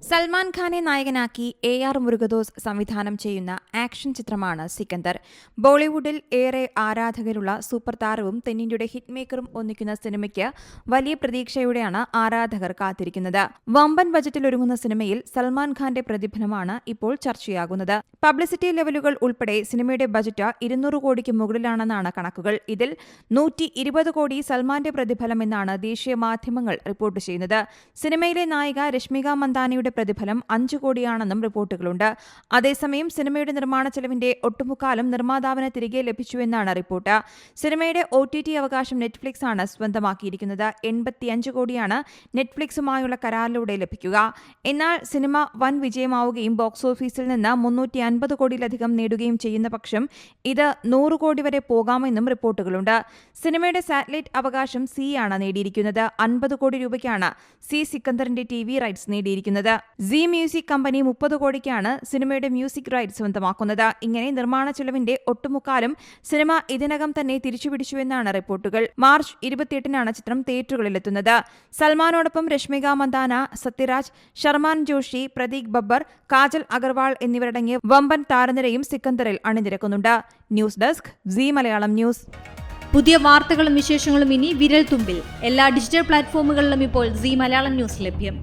സൽമാൻ ഖാനെ നായകനാക്കി AR മുരുകദോസ് സംവിധാനം ചെയ്യുന്ന ആക്ഷൻ ചിത്രമാണ് സിക്കന്ദർ. ബോളിവുഡിൽ ഏറെ ആരാധകരുള്ള സൂപ്പർ താരവും തെന്നിന്ത്യയുടെ ഹിറ്റ് മേക്കറും ഒന്നിക്കുന്ന സിനിമയ്ക്ക് വലിയ പ്രതീക്ഷയോടെയാണ് ആരാധകർ കാത്തിരിക്കുന്നത്. വമ്പൻ ബജറ്റിൽ ഒരുങ്ങുന്ന സിനിമയിൽ സൽമാൻ ഖാന്റെ പ്രതിഫലമാണ് ഇപ്പോൾ ചർച്ചയാകുന്നത്. പബ്ലിസിറ്റി ലെവലുകൾ ഉൾപ്പെടെ സിനിമയുടെ ബജറ്റ് 200 കോടിക്ക് മുകളിലാണെന്നാണ് കണക്കുകൾ. ഇതിൽ 120 കോടി സൽമാന്റെ പ്രതിഫലമെന്നാണ് ദേശീയ മാധ്യമങ്ങൾ റിപ്പോർട്ട് ചെയ്യുന്നത്. സിനിമയിലെ നായിക രശ്മിക മന്ദാനയുടെ പ്രതിഫലം 5 കോടിയാണെന്നും റിപ്പോർട്ടുകളുണ്ട്. അതേസമയം സിനിമയുടെ നിർമ്മാണ ചെലവിന്റെ ഒട്ടുമുക്കാലും നിർമ്മാതാവിന് തിരികെ ലഭിച്ചുവെന്നാണ് റിപ്പോർട്ട്. സിനിമയുടെ OTT അവകാശം നെറ്റ്ഫ്ലിക്സ് ആണ് സ്വന്തമാക്കിയിരിക്കുന്നത്. 85 കോടിയാണ് നെറ്റ്ഫ്ലിക്സുമായുള്ള കരാറിലൂടെ ലഭിക്കുക. എന്നാൽ സിനിമ വൻ വിജയമാവുകയും ബോക്സ് ഓഫീസിൽ നിന്ന് 350 കോടിയിലധികം നേടുകയും ചെയ്യുന്ന പക്ഷം ഇത് 100 കോടി വരെ പോകാമെന്നും റിപ്പോർട്ടുകളുണ്ട്. സിനിമയുടെ സാറ്റലൈറ്റ് അവകാശം സി ആണ് നേടിയിരിക്കുന്നത്. 50 കോടി രൂപയ്ക്കാണ് സിക്കന്ദറിന്റെ TV റൈറ്റ്സ് നേടിയിരിക്കുന്നത്. സി മ്യൂസിക് കമ്പനി 30 കോടിക്കാണ് സിനിമയുടെ മ്യൂസിക് റൈറ്റ്സ് സ്വന്തമാക്കുന്നത്. ഇങ്ങനെ നിർമ്മാണ ചെലവിന്റെ ഒട്ടുമുക്കാലും സിനിമ ഇതിനകം തന്നെ തിരിച്ചുപിടിച്ചുവെന്നാണ് റിപ്പോർട്ടുകൾ. മാർച്ച് 28-നാണ് ചിത്രം തിയേറ്ററുകളിലെത്തുന്നത്. സൽമാനോടൊപ്പം രശ്മിക മന്ദാന, സത്യരാജ്, ഷർമാൻ ജോഷി, പ്രതീക് ബബ്ബർ, കാജൽ അഗർവാൾ എന്നിവരടങ്ങിയ വമ്പൻ താരനിരയും സിക്കന്ദറിൽ അണിനിരക്കുന്നുണ്ട്. News desk Zee Malayalam news. പുതിയ വാർത്തകളും വിശേഷങ്ങളും ഇനി വിരൽ തുമ്പിൽ. എല്ലാ ഡിജിറ്റൽ പ്ലാറ്റ്ഫോമുകളിലും ഇപ്പോൾ സി മലയാളം ന്യൂസ് ലഭ്യം.